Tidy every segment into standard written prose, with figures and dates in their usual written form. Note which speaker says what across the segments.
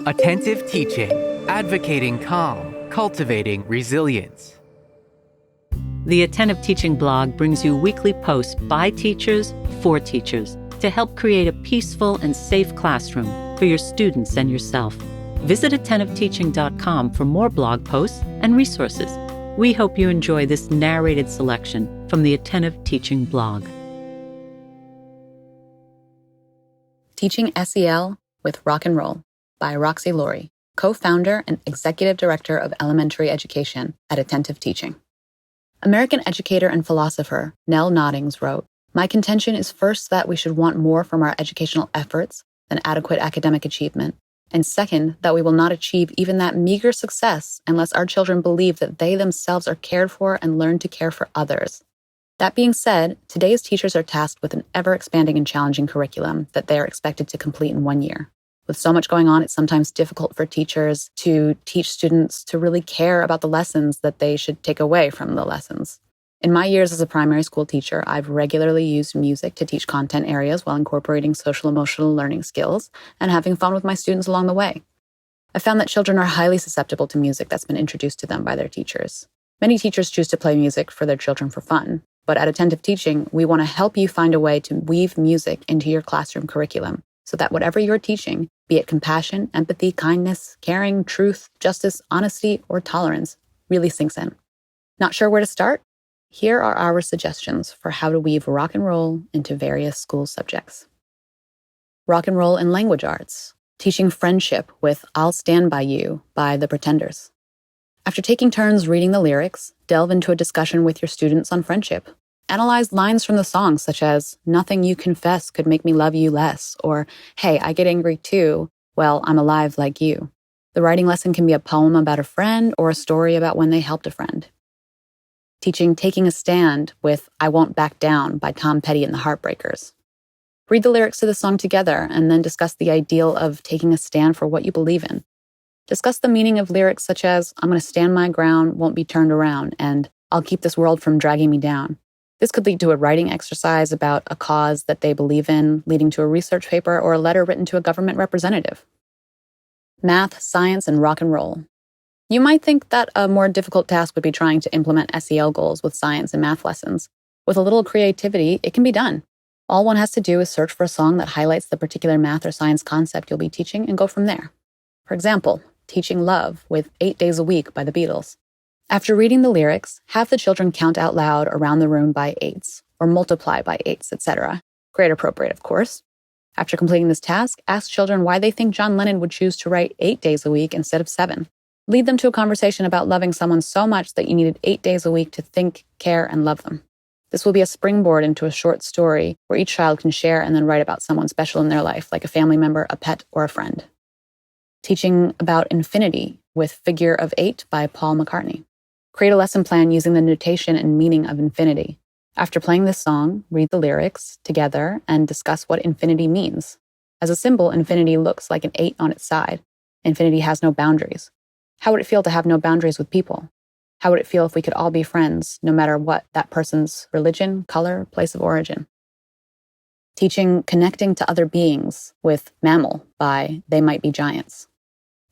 Speaker 1: Attentive Teaching, advocating calm, cultivating resilience.
Speaker 2: The Attentive Teaching blog brings you weekly posts by teachers for teachers to help create a peaceful and safe classroom for your students and yourself. Visit attentiveteaching.com for more blog posts and resources. We hope you enjoy this narrated selection from the Attentive Teaching blog.
Speaker 3: Teaching SEL with Rock and Roll by Roxee Lore, co-founder and executive director of elementary education at Attentive Teaching. American educator and philosopher Nell Noddings wrote, "My contention is first that we should want more from our educational efforts than adequate academic achievement, and second, that we will not achieve even that meager success unless our children believe that they themselves are cared for and learn to care for others." That being said, today's teachers are tasked with an ever-expanding and challenging curriculum that they are expected to complete in 1 year. With so much going on, it's sometimes difficult for teachers to teach students to really care about the lessons that they should take away from the lessons. In my years as a primary school teacher, I've regularly used music to teach content areas while incorporating social-emotional learning skills and having fun with my students along the way. I found that children are highly susceptible to music that's been introduced to them by their teachers. Many teachers choose to play music for their children for fun, but at Attentive Teaching, we want to help you find a way to weave music into your classroom curriculum so that whatever you're teaching, be it compassion, empathy, kindness, caring, truth, justice, honesty, or tolerance, really sinks in. Not sure where to start? Here are our suggestions for how to weave rock and roll into various school subjects. Rock and roll in language arts, teaching friendship with "I'll Stand By You" by The Pretenders. After taking turns reading the lyrics, delve into a discussion with your students on friendship. Analyze lines from the song such as, "Nothing you confess could make me love you less," or, "Hey, I get angry too. Well, I'm alive like you." The writing lesson can be a poem about a friend or a story about when they helped a friend. Teaching Taking a Stand with "I Won't Back Down" by Tom Petty and the Heartbreakers. Read the lyrics to the song together and then discuss the ideal of taking a stand for what you believe in. Discuss the meaning of lyrics such as, "I'm going to stand my ground, won't be turned around," and "I'll keep this world from dragging me down." This could lead to a writing exercise about a cause that they believe in, leading to a research paper or a letter written to a government representative. Math, science, and rock and roll. You might think that a more difficult task would be trying to implement SEL goals with science and math lessons. With a little creativity, it can be done. All one has to do is search for a song that highlights the particular math or science concept you'll be teaching and go from there. For example, teaching love with 8 Days a Week by the Beatles. After reading the lyrics, have the children count out loud around the room by eights, or multiply by eights, etc. Grade appropriate, of course. After completing this task, ask children why they think John Lennon would choose to write 8 days a week instead of 7. Lead them to a conversation about loving someone so much that you needed 8 days a week to think, care, and love them. This will be a springboard into a short story where each child can share and then write about someone special in their life, like a family member, a pet, or a friend. Teaching about infinity with Figure of 8 by Paul McCartney. Create a lesson plan using the notation and meaning of infinity. After playing this song, read the lyrics together and discuss what infinity means. As a symbol, infinity looks like an 8 on its side. Infinity has no boundaries. How would it feel to have no boundaries with people? How would it feel if we could all be friends, no matter what that person's religion, color, place of origin? Teaching Connecting to Other Beings with Mammal by They Might Be Giants.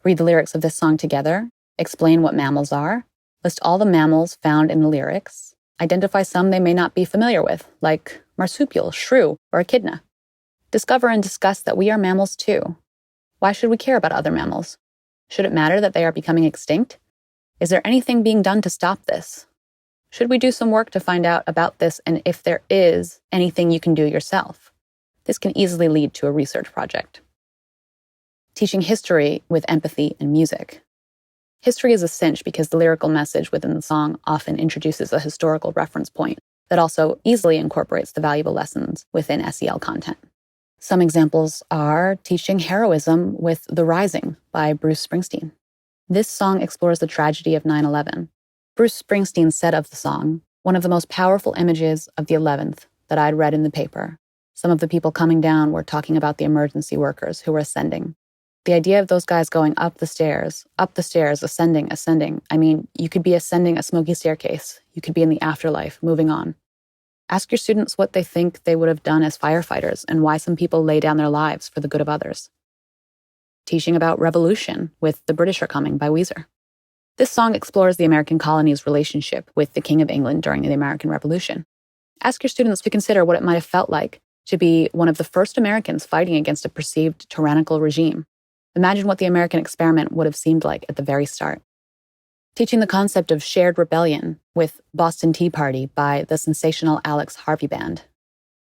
Speaker 3: Read the lyrics of this song together, explain what mammals are, list all the mammals found in the lyrics, identify some they may not be familiar with, like marsupial, shrew, or echidna. Discover and discuss that we are mammals too. Why should we care about other mammals? Should it matter that they are becoming extinct? Is there anything being done to stop this? Should we do some work to find out about this and if there is anything you can do yourself? This can easily lead to a research project. Teaching history with empathy and music. History is a cinch because the lyrical message within the song often introduces a historical reference point that also easily incorporates the valuable lessons within SEL content. Some examples are teaching heroism with The Rising by Bruce Springsteen. This song explores the tragedy of 9/11. Bruce Springsteen said of the song, "One of the most powerful images of the 11th that I'd read in the paper. Some of the people coming down were talking about the emergency workers who were ascending. The idea of those guys going up the stairs, ascending. I mean, you could be ascending a smoky staircase. You could be in the afterlife, moving on. Ask your students what they think they would have done as firefighters and why some people lay down their lives for the good of others. teaching about revolution with The British Are Coming by Weezer. This song explores the American colony's relationship with the King of England during the American Revolution. Ask your students to consider what it might have felt like to be one of the first Americans fighting against a perceived tyrannical regime. Imagine what the American experiment would have seemed like at the very start. Teaching the concept of shared rebellion with Boston Tea Party by the sensational Alex Harvey Band.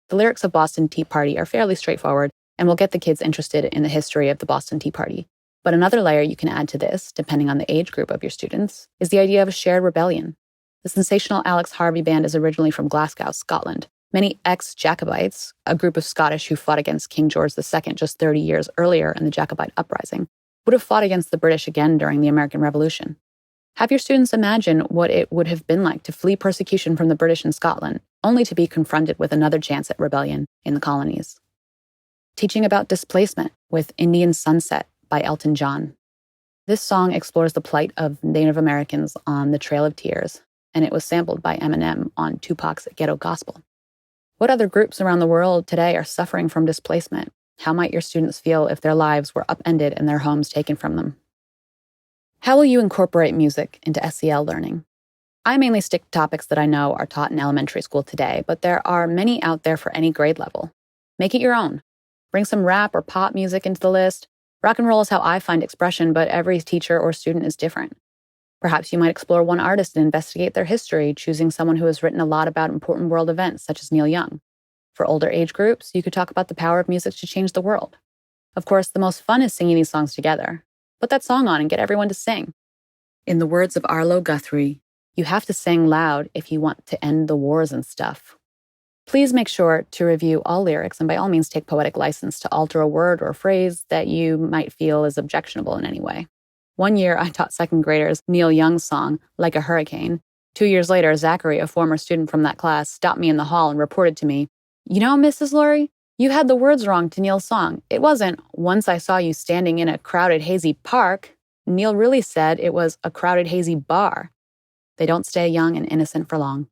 Speaker 3: The lyrics of Boston Tea Party are fairly straightforward and will get the kids interested in the history of the Boston Tea Party. But another layer you can add to this, depending on the age group of your students, is the idea of a shared rebellion. The sensational Alex Harvey Band is originally from Glasgow, Scotland. Many ex-Jacobites, a group of Scottish who fought against King George II just 30 years earlier in the Jacobite uprising, would have fought against the British again during the American Revolution. Have your students imagine what it would have been like to flee persecution from the British in Scotland, only to be confronted with another chance at rebellion in the colonies. Teaching about displacement with Indian Sunset by Elton John. This song explores the plight of Native Americans on the Trail of Tears, and it was sampled by Eminem on Tupac's Ghetto Gospel. What other groups around the world today are suffering from displacement? How might your students feel if their lives were upended and their homes taken from them? How will you incorporate music into SEL learning? I mainly stick to topics that I know are taught in elementary school today, but there are many out there for any grade level. Make it your own. Bring some rap or pop music into the list. Rock and roll is how I find expression, but every teacher or student is different. Perhaps you might explore one artist and investigate their history, choosing someone who has written a lot about important world events, such as Neil Young. For older age groups, you could talk about the power of music to change the world. Of course, the most fun is singing these songs together. Put that song on and get everyone to sing. In the words of Arlo Guthrie, you have to sing loud if you want to end the wars and stuff. Please make sure to review all lyrics and by all means take poetic license to alter a word or phrase that you might feel is objectionable in any way. One year, I taught second graders Neil Young's song, Like a Hurricane. 2 years later, Zachary, a former student from that class, stopped me in the hall and reported to me, "You know, Mrs. Lore, you had the words wrong to Neil's song. It wasn't, 'Once I saw you standing in a crowded, hazy park.' Neil really said it was a crowded, hazy bar." They don't stay young and innocent for long.